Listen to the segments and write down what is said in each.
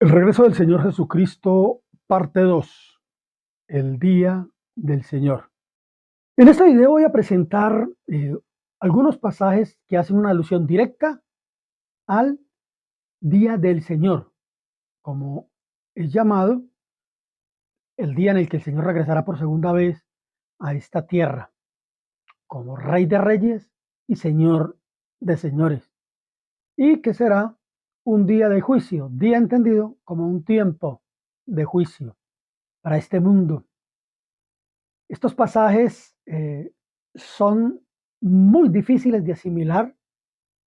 El regreso del Señor Jesucristo, parte 2, el día del Señor. En este video voy a presentar algunos pasajes que hacen una alusión directa al día del Señor, como es llamado el día en el que el Señor regresará por segunda vez a esta tierra, como Rey de Reyes y Señor de Señores, y que será un día de juicio, día entendido como un tiempo de juicio para este mundo. Estos pasajes son muy difíciles de asimilar,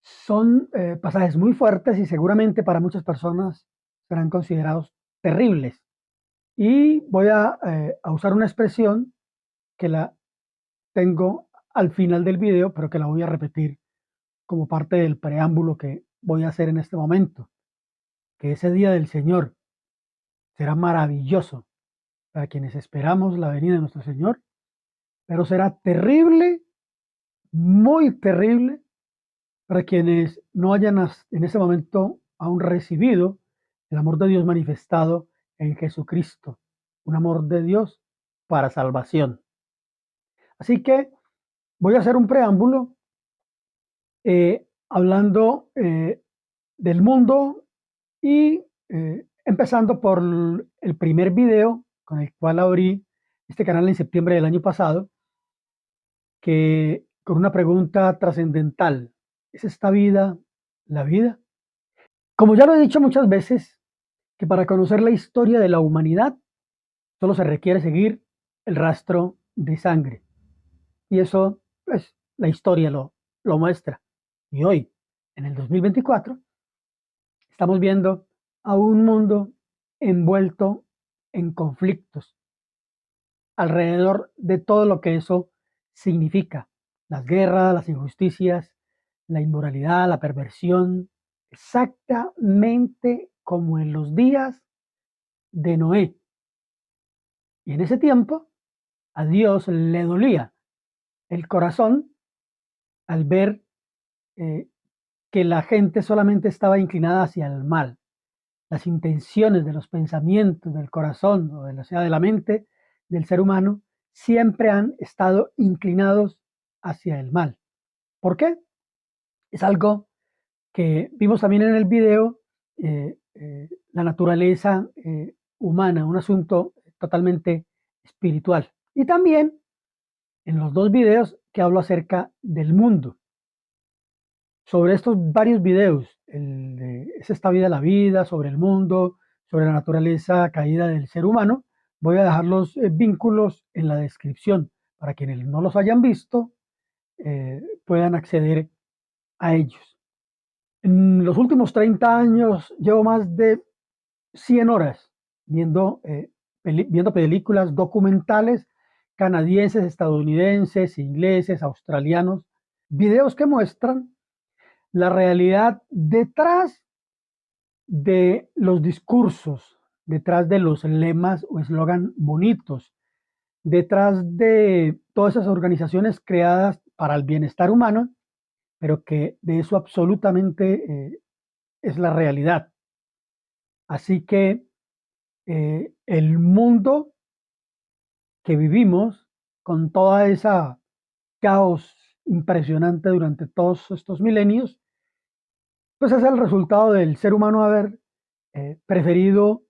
son pasajes muy fuertes y seguramente para muchas personas serán considerados terribles. Y voy a usar una expresión que la tengo al final del video, pero que la voy a repetir como parte del preámbulo que voy a hacer en este momento, que ese día del Señor será maravilloso para quienes esperamos la venida de nuestro Señor, pero será terrible, muy terrible para quienes no hayan en ese momento aún recibido el amor de Dios manifestado en Jesucristo, un amor de Dios para salvación. Así que voy a hacer un preámbulo hablando del mundo y empezando por el primer video con el cual abrí este canal en septiembre del año pasado, que con una pregunta trascendental: ¿es esta vida la vida? Como ya lo he dicho muchas veces, que para conocer la historia de la humanidad solo se requiere seguir el rastro de sangre. Y eso, pues, la historia lo muestra. Y hoy, en el 2024, estamos viendo a un mundo envuelto en conflictos alrededor de todo lo que eso significa: las guerras, las injusticias, la inmoralidad, la perversión, exactamente como en los días de Noé. Y en ese tiempo a Dios le dolía el corazón al ver eh, que la gente solamente estaba inclinada hacia el mal. Las intenciones de los pensamientos del corazón o de la mente del ser humano siempre han estado inclinados hacia el mal. ¿Por qué? Es algo que vimos también en el video, la naturaleza humana, un asunto totalmente espiritual. Y también en los dos videos que hablo acerca del mundo. Sobre estos varios videos, ¿es esta vida la vida?, sobre el mundo, sobre la naturaleza caída del ser humano, voy a dejar los vínculos en la descripción para quienes no los hayan visto puedan acceder a ellos. En los últimos 30 años llevo más de 100 horas viendo, viendo películas documentales canadienses, estadounidenses, ingleses, australianos, videos que muestran la realidad detrás de los discursos, detrás de los lemas o eslogan bonitos, detrás de todas esas organizaciones creadas para el bienestar humano, pero que de eso absolutamente es la realidad. Así que el mundo que vivimos, con toda esa caos impresionante durante todos estos milenios, pues es el resultado del ser humano haber preferido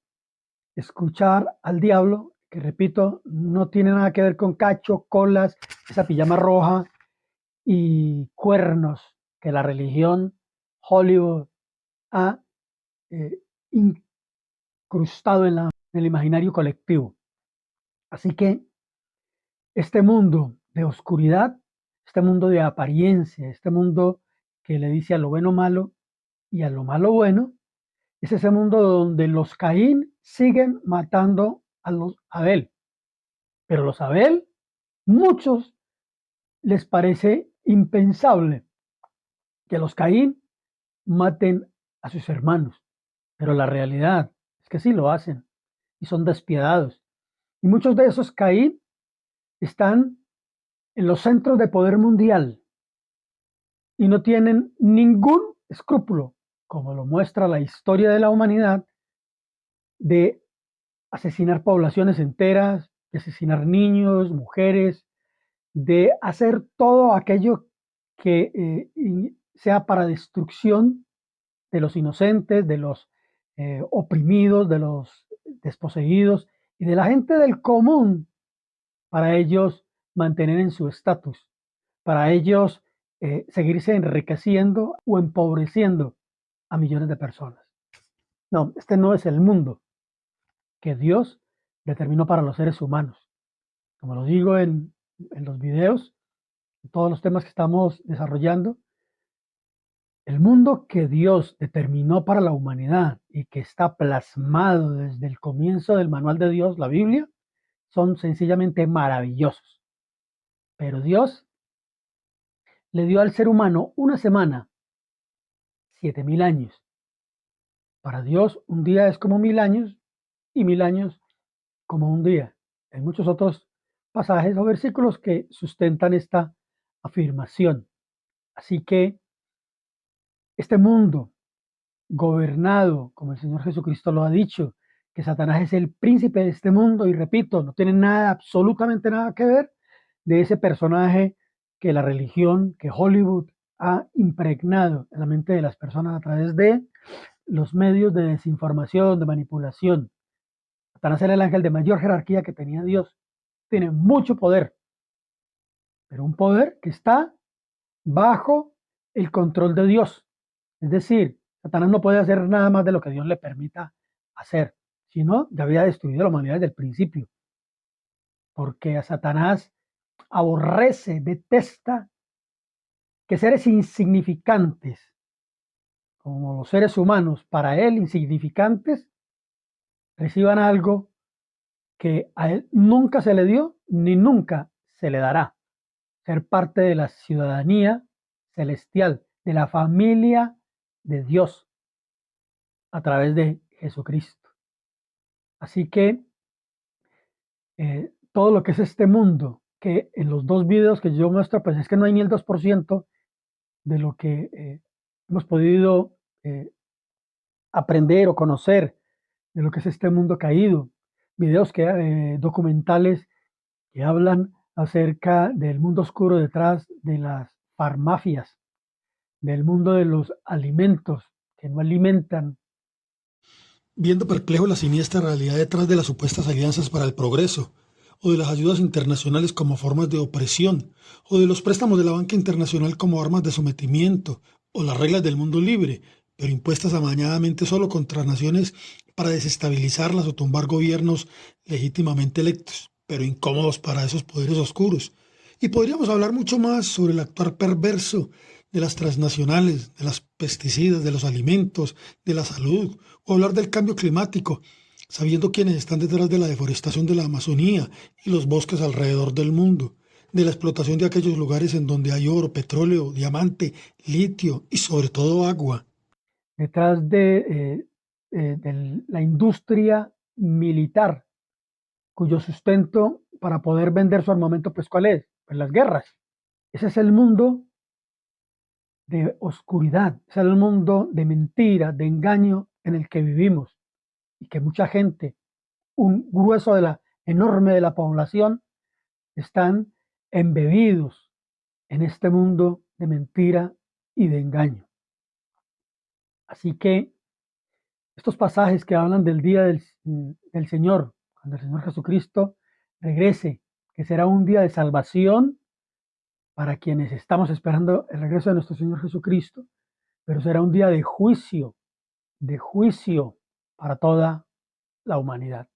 escuchar al diablo, que repito, no tiene nada que ver con cacho, colas, esa pijama roja y cuernos que la religión Hollywood ha eh, incrustado en el imaginario colectivo. Así que este mundo de oscuridad, este mundo de apariencia, este mundo que le dice a lo bueno malo y a lo malo bueno, es ese mundo donde los Caín siguen matando a los Abel. Pero los Abel, muchos les parece impensable que los Caín maten a sus hermanos. Pero la realidad es que sí lo hacen y son despiadados. Y muchos de esos Caín están en los centros de poder mundial y no tienen ningún escrúpulo, como lo muestra la historia de la humanidad, de asesinar poblaciones enteras, de asesinar niños, mujeres, de hacer todo aquello que sea para destrucción de los inocentes, de los oprimidos, de los desposeídos y de la gente del común, para ellos mantener en su estatus, para ellos seguirse enriqueciendo o empobreciendo a millones de personas. No, este no es el mundo que Dios determinó para los seres humanos. Como lo digo en los videos, en todos los temas que estamos desarrollando, el mundo que Dios determinó para la humanidad y que está plasmado desde el comienzo del manual de Dios, la Biblia, son sencillamente maravillosos. Pero Dios le dio al ser humano una semana, 7.000 años. Para Dios, un día es como 1.000 años y 1.000 años como un día. Hay muchos otros pasajes o versículos que sustentan esta afirmación. Así que este mundo gobernado, como el Señor Jesucristo lo ha dicho, que Satanás es el príncipe de este mundo, y repito, no tiene nada, absolutamente nada que ver de ese personaje que la religión, que Hollywood ha impregnado en la mente de las personas a través de los medios de desinformación, de manipulación. Satanás era el ángel de mayor jerarquía que tenía Dios. Tiene mucho poder, pero un poder que está bajo el control de Dios. Es decir, Satanás no puede hacer nada más de lo que Dios le permita hacer, sino ya había destruido a la humanidad desde el principio, porque a Satanás aborrece, detesta que seres insignificantes, como los seres humanos, para él insignificantes, reciban algo que a él nunca se le dio ni nunca se le dará: ser parte de la ciudadanía celestial, de la familia de Dios a través de Jesucristo. Así que todo lo que es este mundo, que en los dos videos que yo muestro, pues es que no hay ni el 2% de lo que hemos podido aprender o conocer de lo que es este mundo caído. Videos documentales que hablan acerca del mundo oscuro detrás de las farmacias, del mundo de los alimentos que no alimentan. Viendo perplejo la siniestra realidad detrás de las supuestas alianzas para el progreso, o de las ayudas internacionales como formas de opresión, o de los préstamos de la banca internacional como armas de sometimiento, o las reglas del mundo libre, pero impuestas amañadamente solo contra naciones para desestabilizarlas o tumbar gobiernos legítimamente electos, pero incómodos para esos poderes oscuros. Y podríamos hablar mucho más sobre el actuar perverso de las transnacionales, de las pesticidas, de los alimentos, de la salud, o hablar del cambio climático, sabiendo quiénes están detrás de la deforestación de la Amazonía y los bosques alrededor del mundo, de la explotación de aquellos lugares en donde hay oro, petróleo, diamante, litio y sobre todo agua. Detrás de la industria militar, cuyo sustento para poder vender su armamento, pues ¿cuál es? Pues las guerras. Ese es el mundo de oscuridad, ese es el mundo de mentira, de engaño en el que vivimos, y que mucha gente, un grueso de la enorme de la población, están embebidos en este mundo de mentira y de engaño. Así que estos pasajes que hablan del día del Señor, cuando el Señor Jesucristo regrese, que será un día de salvación para quienes estamos esperando el regreso de nuestro Señor Jesucristo, pero será un día de juicio para toda la humanidad.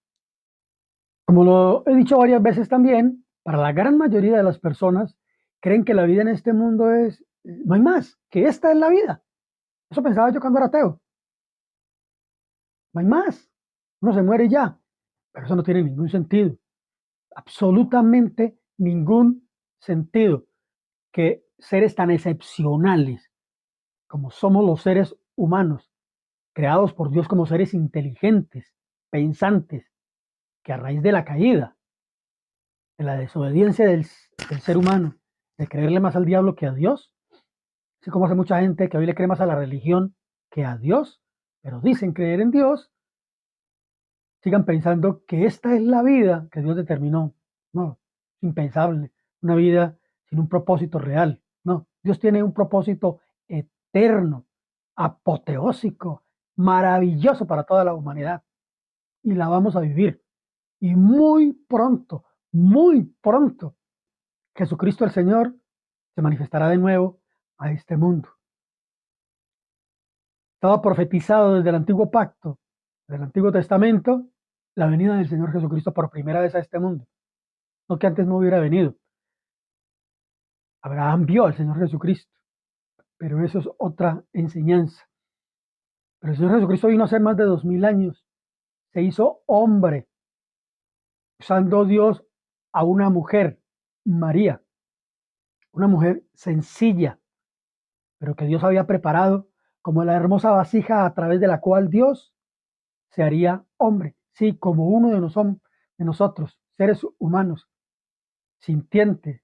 Como lo he dicho varias veces también, para la gran mayoría de las personas creen que la vida en este mundo es, no hay más, que esta es la vida. Eso pensaba yo cuando era ateo. No hay más. Uno se muere ya. Pero eso no tiene ningún sentido. Absolutamente ningún sentido. Que seres tan excepcionales como somos los seres humanos, creados por Dios como seres inteligentes, pensantes, que a raíz de la caída, de la desobediencia del ser humano, de creerle más al diablo que a Dios, así como hace mucha gente que hoy le cree más a la religión que a Dios, pero dicen creer en Dios, sigan pensando que esta es la vida que Dios determinó. No, es impensable. Una vida sin un propósito real. No, Dios tiene un propósito eterno, apoteósico, maravilloso para toda la humanidad. Y la vamos a vivir. Y muy pronto, Jesucristo el Señor se manifestará de nuevo a este mundo. Estaba profetizado desde el antiguo pacto, del Antiguo Testamento, la venida del Señor Jesucristo por primera vez a este mundo. No que antes no hubiera venido. Abraham vio al Señor Jesucristo, pero eso es otra enseñanza. Pero el Señor Jesucristo vino hace más de 2000 años. Se hizo hombre, usando Dios a una mujer, María, una mujer sencilla, pero que Dios había preparado como la hermosa vasija a través de la cual Dios se haría hombre, sí, como uno de nosotros, seres humanos, sintientes,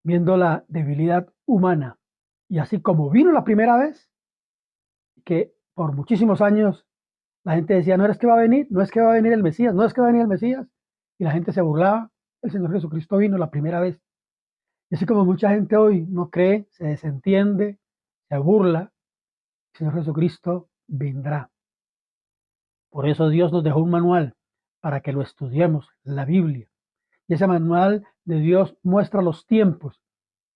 viendo la debilidad humana. Y así como vino la primera vez, que por muchísimos años la gente decía, no es que va a venir, no es que va a venir el Mesías, no es que va a venir el Mesías, y la gente se burlaba, el Señor Jesucristo vino la primera vez. Y así como mucha gente hoy no cree, se desentiende, se burla, el Señor Jesucristo vendrá. Por eso Dios nos dejó un manual para que lo estudiemos, la Biblia. Y ese manual de Dios muestra los tiempos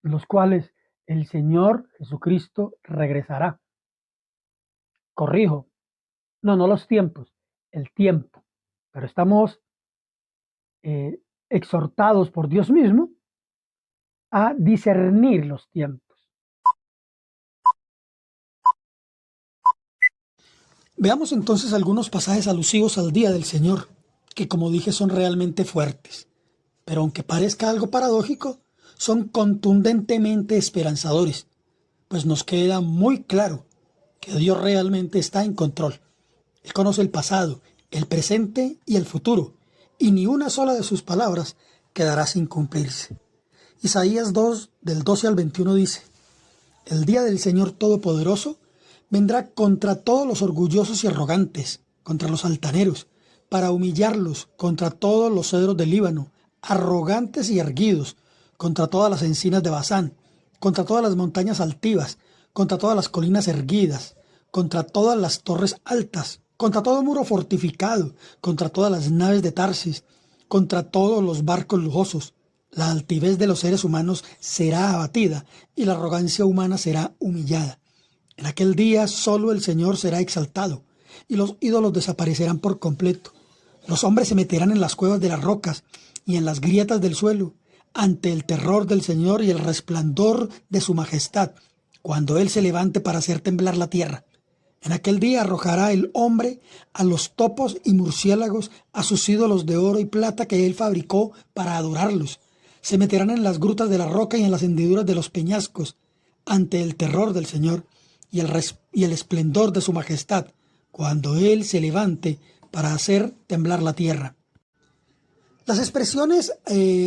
en los cuales el Señor Jesucristo regresará. Corrijo, no los tiempos, el tiempo. Pero estamos exhortados por Dios mismo a discernir los tiempos. Veamos entonces algunos pasajes alusivos al día del Señor, que como dije son realmente fuertes, pero aunque parezca algo paradójico, son contundentemente esperanzadores, pues nos queda muy claro que Dios realmente está en control. Él conoce el pasado, el presente y el futuro, y ni una sola de sus palabras quedará sin cumplirse. Isaías 2, del 12 al 21 dice: El día del Señor Todopoderoso vendrá contra todos los orgullosos y arrogantes, contra los altaneros, para humillarlos, contra todos los cedros del Líbano, arrogantes y erguidos, contra todas las encinas de Basán, contra todas las montañas altivas, contra todas las colinas erguidas, contra todas las torres altas, contra todo muro fortificado, contra todas las naves de Tarsis, contra todos los barcos lujosos. La altivez de los seres humanos será abatida y la arrogancia humana será humillada. En aquel día solo el Señor será exaltado y los ídolos desaparecerán por completo. Los hombres se meterán en las cuevas de las rocas y en las grietas del suelo ante el terror del Señor y el resplandor de su majestad, cuando Él se levante para hacer temblar la tierra. En aquel día arrojará el hombre a los topos y murciélagos, a sus ídolos de oro y plata que Él fabricó para adorarlos. Se meterán en las grutas de la roca y en las hendiduras de los peñascos, ante el terror del Señor y el esplendor de su majestad, cuando Él se levante para hacer temblar la tierra. Las expresiones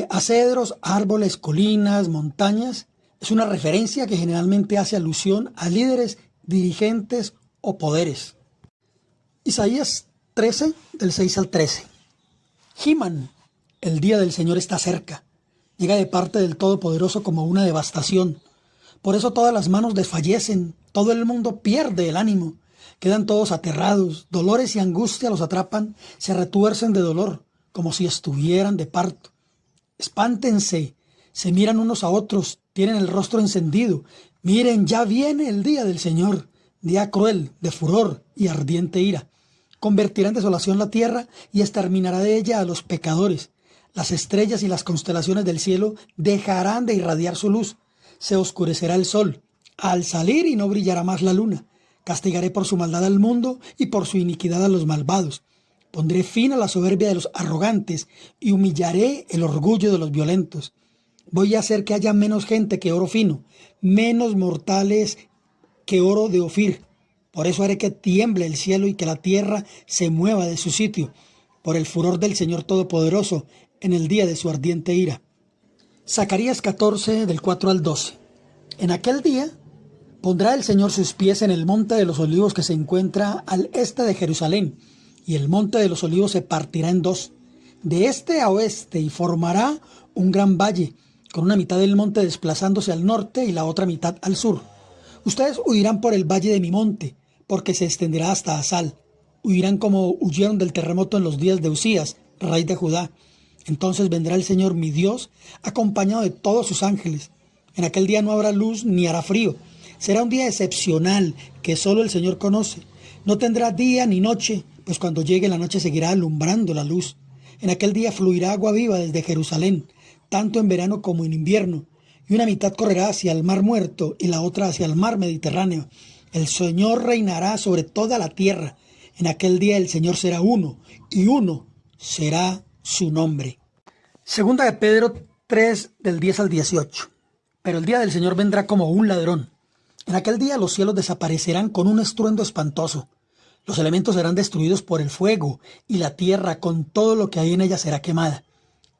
a cedros, árboles, colinas, montañas, es una referencia que generalmente hace alusión a líderes, dirigentes o poderes. Isaías 13, del 6 al 13. Giman, el día del Señor está cerca. Llega de parte del Todopoderoso como una devastación. Por eso todas las manos desfallecen, todo el mundo pierde el ánimo. Quedan todos aterrados, dolores y angustia los atrapan, se retuercen de dolor, como si estuvieran de parto. Espántense, se miran unos a otros, tienen el rostro encendido. Miren, ya viene el día del Señor, día cruel, de furor y ardiente ira. Convertirá en desolación la tierra y exterminará de ella a los pecadores. Las estrellas y las constelaciones del cielo dejarán de irradiar su luz. Se oscurecerá el sol al salir y no brillará más la luna. Castigaré por su maldad al mundo y por su iniquidad a los malvados. Pondré fin a la soberbia de los arrogantes y humillaré el orgullo de los violentos. Voy a hacer que haya menos gente que oro fino, menos mortales que oro de Ofir. Por eso haré que tiemble el cielo y que la tierra se mueva de su sitio, por el furor del Señor Todopoderoso en el día de su ardiente ira. Zacarías 14, del 4 al 12. En aquel día pondrá el Señor sus pies en el monte de los olivos que se encuentra al este de Jerusalén, y el monte de los olivos se partirá en dos, de este a oeste, y formará un gran valle, con una mitad del monte desplazándose al norte y la otra mitad al sur. Ustedes huirán por el valle de mi monte, porque se extenderá hasta Asal. Huirán como huyeron del terremoto en los días de Usías, rey de Judá. Entonces vendrá el Señor mi Dios, acompañado de todos sus ángeles. En aquel día no habrá luz ni hará frío. Será un día excepcional que solo el Señor conoce. No tendrá día ni noche, pues cuando llegue la noche seguirá alumbrando la luz. En aquel día fluirá agua viva desde Jerusalén, tanto en verano como en invierno, y una mitad correrá hacia el mar Muerto y la otra hacia el mar Mediterráneo. El Señor reinará sobre toda la tierra. En aquel día el Señor será uno, y uno será su nombre. Segunda de Pedro 3, del 10 al 18. Pero el día del Señor vendrá como un ladrón. En aquel día los cielos desaparecerán con un estruendo espantoso. Los elementos serán destruidos por el fuego, y la tierra con todo lo que hay en ella será quemada.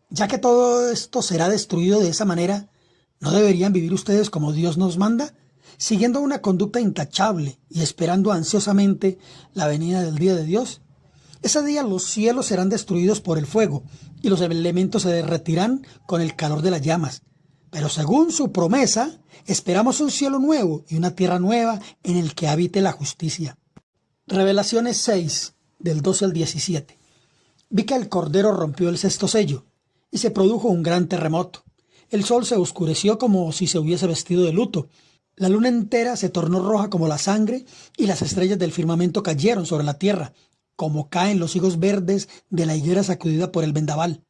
Ya que todo esto será destruido de esa manera, ¿no deberían vivir ustedes como Dios nos manda, siguiendo una conducta intachable y esperando ansiosamente la venida del día de Dios? Ese día los cielos serán destruidos por el fuego, y los elementos se derretirán con el calor de las llamas. Pero según su promesa, esperamos un cielo nuevo y una tierra nueva en el que habite la justicia. Revelaciones 6, del 12 al 17. Vi que el Cordero rompió el sexto sello, y se produjo un gran terremoto. El sol se oscureció como si se hubiese vestido de luto. La luna entera se tornó roja como la sangre, y las estrellas del firmamento cayeron sobre la tierra, como caen los higos verdes de la higuera sacudida por el vendaval.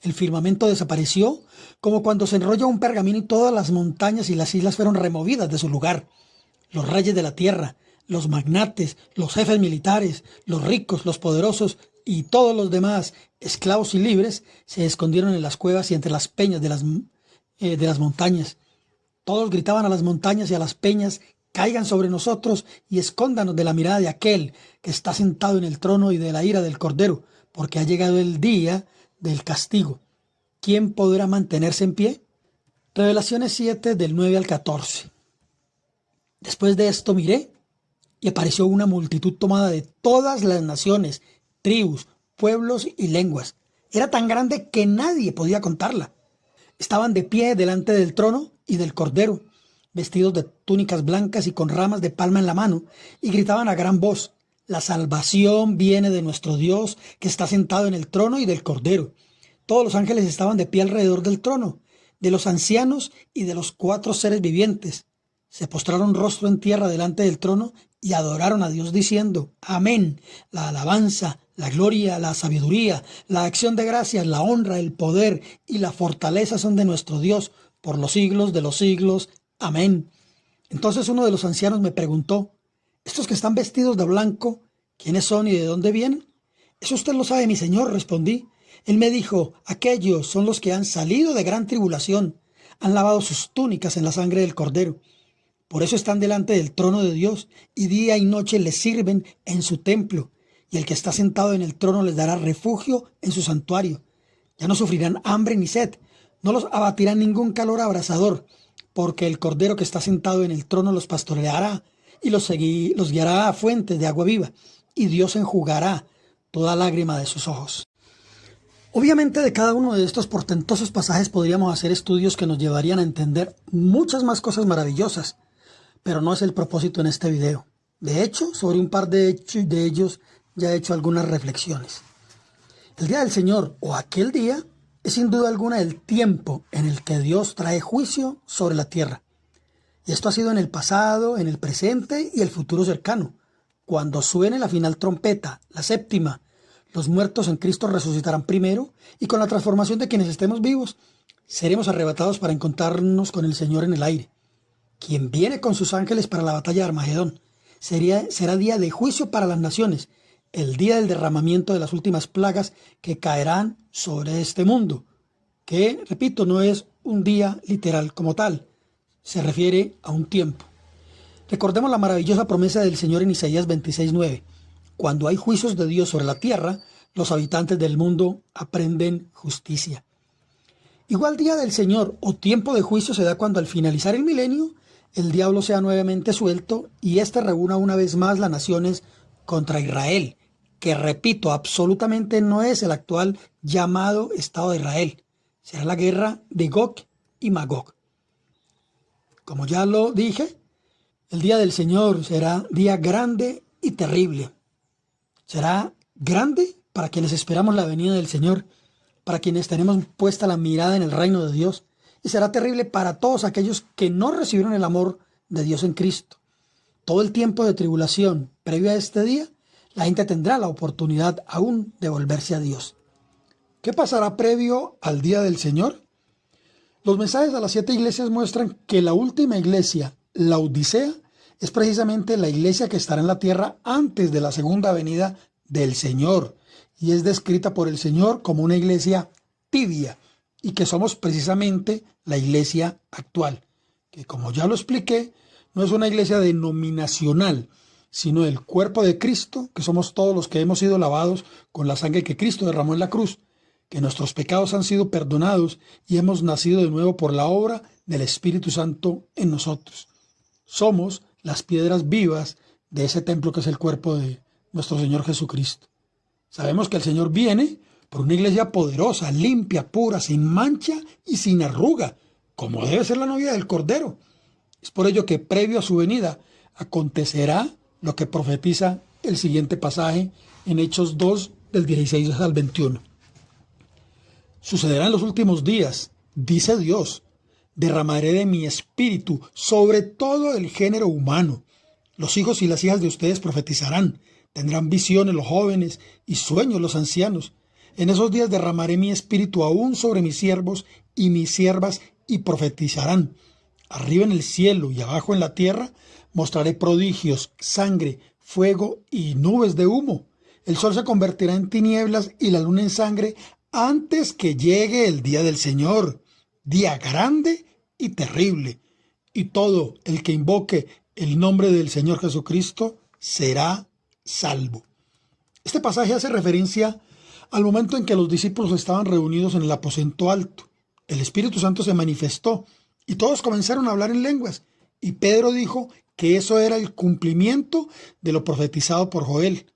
El firmamento desapareció como cuando se enrolla un pergamino y todas las montañas y las islas fueron removidas de su lugar. Los reyes de la tierra, los magnates, los jefes militares, los ricos, los poderosos y todos los demás, esclavos y libres, se escondieron en las cuevas y entre las peñas de las montañas. Todos gritaban a las montañas y a las peñas: caigan sobre nosotros y escóndanos de la mirada de aquel que está sentado en el trono y de la ira del Cordero, porque ha llegado el día del castigo. ¿Quién podrá mantenerse en pie? Revelaciones 7, del 9 al 14. Después de esto miré, y apareció una multitud tomada de todas las naciones, tribus, pueblos y lenguas. Era tan grande que nadie podía contarla. Estaban de pie delante del trono y del Cordero, vestidos de túnicas blancas y con ramas de palma en la mano, y gritaban a gran voz: la salvación viene de nuestro Dios, que está sentado en el trono, y del Cordero. Todos los ángeles estaban de pie alrededor del trono, de los ancianos y de los 4 seres vivientes. Se postraron rostro en tierra delante del trono y adoraron a Dios diciendo: amén. La alabanza, la gloria, la sabiduría, la acción de gracias, la honra, el poder y la fortaleza son de nuestro Dios por los siglos de los siglos. Amén. Entonces uno de los ancianos me preguntó: ¿estos que están vestidos de blanco, quiénes son y de dónde vienen? Eso usted lo sabe, mi señor, respondí. Él me dijo: aquellos son los que han salido de gran tribulación, han lavado sus túnicas en la sangre del Cordero. Por eso están delante del trono de Dios, y día y noche les sirven en su templo, y el que está sentado en el trono les dará refugio en su santuario. Ya no sufrirán hambre ni sed, no los abatirá ningún calor abrasador, porque el Cordero que está sentado en el trono los pastoreará y los guiará a fuentes de agua viva, y Dios enjugará toda lágrima de sus ojos. Obviamente de cada uno de estos portentosos pasajes podríamos hacer estudios que nos llevarían a entender muchas más cosas maravillosas, pero no es el propósito en este video. De hecho, sobre un par de ellos ya he hecho algunas reflexiones. El día del Señor, o aquel día, es sin duda alguna el tiempo en el que Dios trae juicio sobre la tierra. Y esto ha sido en el pasado, en el presente y el futuro cercano. Cuando suene la final trompeta, la séptima, los muertos en Cristo resucitarán primero, y con la transformación de quienes estemos vivos, seremos arrebatados para encontrarnos con el Señor en el aire, quien viene con sus ángeles para la batalla de Armagedón. Será día de juicio para las naciones, el día del derramamiento de las últimas plagas que caerán sobre este mundo, que, repito, no es un día literal como tal, se refiere a un tiempo. Recordemos la maravillosa promesa del Señor en Isaías 26:9. Cuando hay juicios de Dios sobre la tierra, los habitantes del mundo aprenden justicia. Igual día del Señor o tiempo de juicio se da cuando al finalizar el milenio, el diablo sea nuevamente suelto y éste reúna una vez más las naciones contra Israel, que repito, absolutamente no es el actual llamado Estado de Israel. Será la guerra de Gog y Magog. Como ya lo dije, el día del Señor será día grande y terrible. Será grande para quienes esperamos la venida del Señor, para quienes tenemos puesta la mirada en el reino de Dios, y será terrible para todos aquellos que no recibieron el amor de Dios en Cristo. Todo el tiempo de tribulación previo a este día, la gente tendrá la oportunidad aún de volverse a Dios. ¿Qué pasará previo al día del Señor? Los mensajes a las 7 iglesias muestran que la última iglesia, la Odisea, es precisamente la iglesia que estará en la tierra antes de la segunda venida del Señor, y es descrita por el Señor como una iglesia tibia, y que somos precisamente la iglesia actual, que como ya lo expliqué, no es una iglesia denominacional, sino el cuerpo de Cristo, que somos todos los que hemos sido lavados con la sangre que Cristo derramó en la cruz, que nuestros pecados han sido perdonados y hemos nacido de nuevo por la obra del Espíritu Santo en nosotros. Somos las piedras vivas de ese templo que es el cuerpo de nuestro Señor Jesucristo. Sabemos que el Señor viene por una iglesia poderosa, limpia, pura, sin mancha y sin arruga, como debe ser la novia del Cordero. Es por ello que previo a su venida acontecerá lo que profetiza el siguiente pasaje en Hechos 2 del 16 al 21. Sucederá en los últimos días, dice Dios, derramaré de mi espíritu sobre todo el género humano. Los hijos y las hijas de ustedes profetizarán, tendrán visiones los jóvenes y sueños los ancianos. En esos días derramaré mi espíritu aún sobre mis siervos y mis siervas y profetizarán. Arriba en el cielo y abajo en la tierra mostraré prodigios, sangre, fuego y nubes de humo. El sol se convertirá en tinieblas y la luna en sangre antes que llegue el día del Señor, día grande y terrible. Y todo el que invoque el nombre del Señor Jesucristo será salvo. Este pasaje hace referencia al momento en que los discípulos estaban reunidos en el aposento alto. El Espíritu Santo se manifestó y todos comenzaron a hablar en lenguas. Y Pedro dijo que eso era el cumplimiento de lo profetizado por Joel.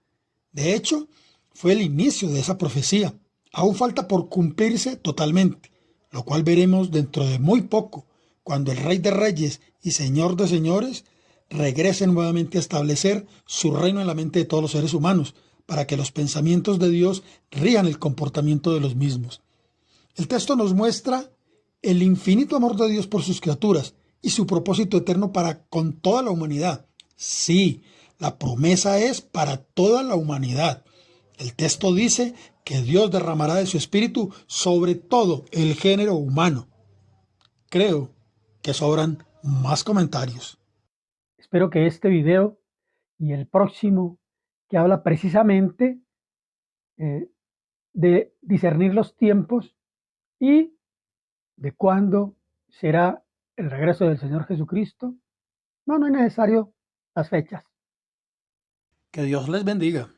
De hecho, fue el inicio de esa profecía. Aún falta por cumplirse totalmente, lo cual veremos dentro de muy poco, cuando el Rey de Reyes y Señor de Señores regrese nuevamente a establecer su reino en la mente de todos los seres humanos, para que los pensamientos de Dios rían el comportamiento de los mismos. El texto nos muestra el infinito amor de Dios por sus criaturas y su propósito eterno para con toda la humanidad. Sí, la promesa es para toda la humanidad. El texto dice que Dios derramará de su espíritu sobre todo el género humano. Creo que sobran más comentarios. Espero que este video y el próximo, que habla precisamente de discernir los tiempos y de cuándo será el regreso del Señor Jesucristo. No es necesario las fechas. Que Dios les bendiga.